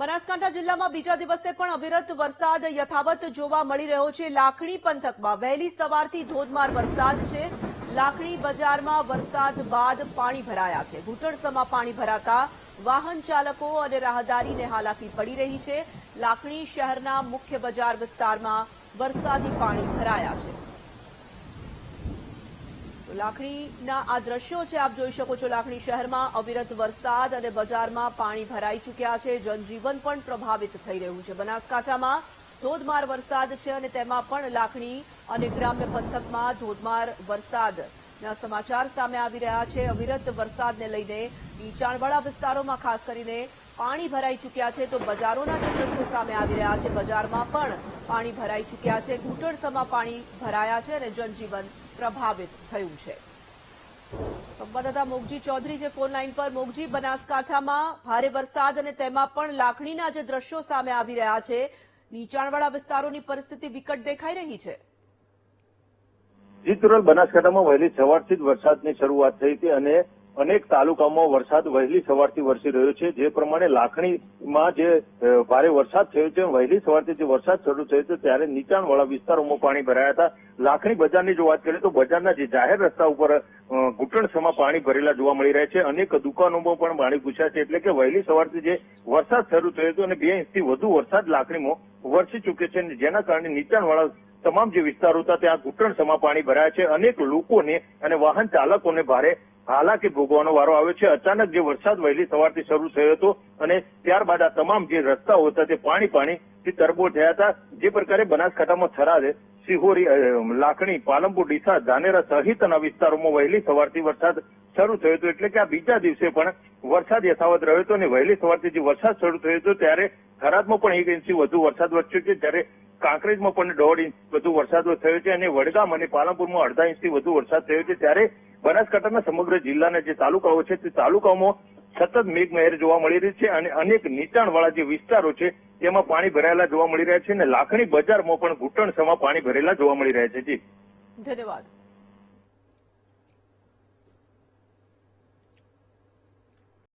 બનાસકાંઠા જિલ્લામાં બીજા દિવસે પણ અવિરત વરસાદ યથાવત જોવા મળી રહ્યો છે। લાખણી પંથકમાં વહેલી સવારથી ધોધમાર વરસાદ છે। લાખણી બજારમાં વરસાદ બાદ પાણી ભરાયા છે। ઘૂંટણસમાં પાણી ભરાતા વાહન ચાલકો અને રાહદારીને હાલાકી પડી રહી છે। લાખણી શહેરના મુખ્ય બજાર વિસ્તારમાં વરસાદી પાણી ભરાયા છે। લાખણીના આ દ્રશ્યો છે, આપ જોઈ શકો છો। લાખણી શહેરમાં અવિરત વરસાદ અને બજારમાં પાણી ભરાઈ ચૂક્યા છે। જનજીવન પણ પ્રભાવિત થઈ રહ્યું છે। બનાસકાંઠામાં ધોધમાર વરસાદ છે અને તેમાં પણ લાખણી અને ગ્રામ્ય પંથકમાં ધોધમાર વરસાદના સમાચાર સામે આવી રહ્યા છે। અવિરત વરસાદને લઈને નીચાણવાળા વિસ્તારોમાં ખાસ કરીને પાણી ભરાઈ ચૂક્યા છે, તો બજારોના જે દ્રશ્યો સામે આવી રહ્યા છે, બજારમાં પણ પાણી ભરાઈ ચૂક્યા છે। ઘૂંટણસમાં પાણી ભરાયા છે અને જનજીવન પ્રભાવિત થયું છે। સંવાદદાતા મોગજી ચૌધરી છે ફોન લાઈન પર। મોગજી, બનાસકાંઠામાં ભારે વરસાદ અને તેમાં પણ લાખણીના જે દ્રશ્યો સામે આવી રહ્યા છે, નીચાણવાળા વિસ્તારોની પરિસ્થિતિ વિકટ દેખાઈ રહી છે। જી તુરલ, બનાસકાંઠામાં વહેલી સવારથી જ વરસાદની શરૂઆત થઈ હતી અને અનેક તાલુકામાં વરસાદ વહેલી સવારથી વરસી રહ્યો છે। જે પ્રમાણે લાખણીમાં જે ભારે વરસાદ થયો છે, વહેલી સવારથી જે વરસાદ શરૂ થયો છે ત્યારે નીચાણવાળા વિસ્તારોમાં પાણી ભરાયા હતા। લાખણી બજારની જો વાત કરીએ તો બજારના જે જાહેર રસ્તા ઉપર ઘૂંટણસમાં પાણી ભરેલા જોવા મળી રહ્યા છે। અનેક દુકાનોમાં પણ પાણી ઘૂસ્યા છે, એટલે કે વહેલી સવારથી જે વરસાદ શરૂ થયો હતો અને 2 ઇંચથી વધુ વરસાદ લાખણીમાં વરસી ચૂક્યો છે, જેના કારણે નીચાણવાળા તમામ જે વિસ્તારો હતા ત્યાં ઘૂંટણસમાં પાણી ભરાયા છે। અનેક લોકોને અને વાહન ચાલકોને ભારે હાલાકી ભોગવવાનો વારો આવ્યો છે। અચાનક જે વરસાદ વહેલી સવારથી શરૂ થયો હતો અને ત્યારબાદ આ તમામ જે રસ્તાઓ હતા તે પાણીથી તરબોળ થયા હતા। જે પ્રકારે બનાસકાંઠામાં થરાદ, સિહોરી, લાખણી, પાલનપુર, ડીસા, ધાનેરા સહિતના વિસ્તારોમાં વહેલી સવારથી વરસાદ શરૂ થયો હતો, એટલે કે આ બીજા દિવસે પણ વરસાદ યથાવત રહ્યો હતો અને વહેલી સવારથી જે વરસાદ શરૂ થયો હતો ત્યારે થરાદમાં પણ 1 ઇંચથી વધુ વરસાદ વરસ્યો છે, ત્યારે કાંકરેજમાં પણ 1.5 ઇંચ વધુ વરસાદ થયો છે અને વડગામ અને પાલનપુરમાં 1.5 ઇંચથી વધુ વરસાદ થયો છે। ત્યારે બનાસકાંઠાના સમગ્ર જિલ્લાના જે તાલુકાઓ છે તે તાલુકાઓમાં સતત મેઘમહેર જોવા મળી રહી છે અને અનેક નીચાણવાળા જે વિસ્તારો છે તેમાં પાણી ભરાયેલા જોવા મળી રહ્યા છે અને લાખણી બજારમાં પણ ઘૂંટણસમાં પાણી ભરેલા જોવા મળી રહ્યા છે। જી, ધન્યવાદ।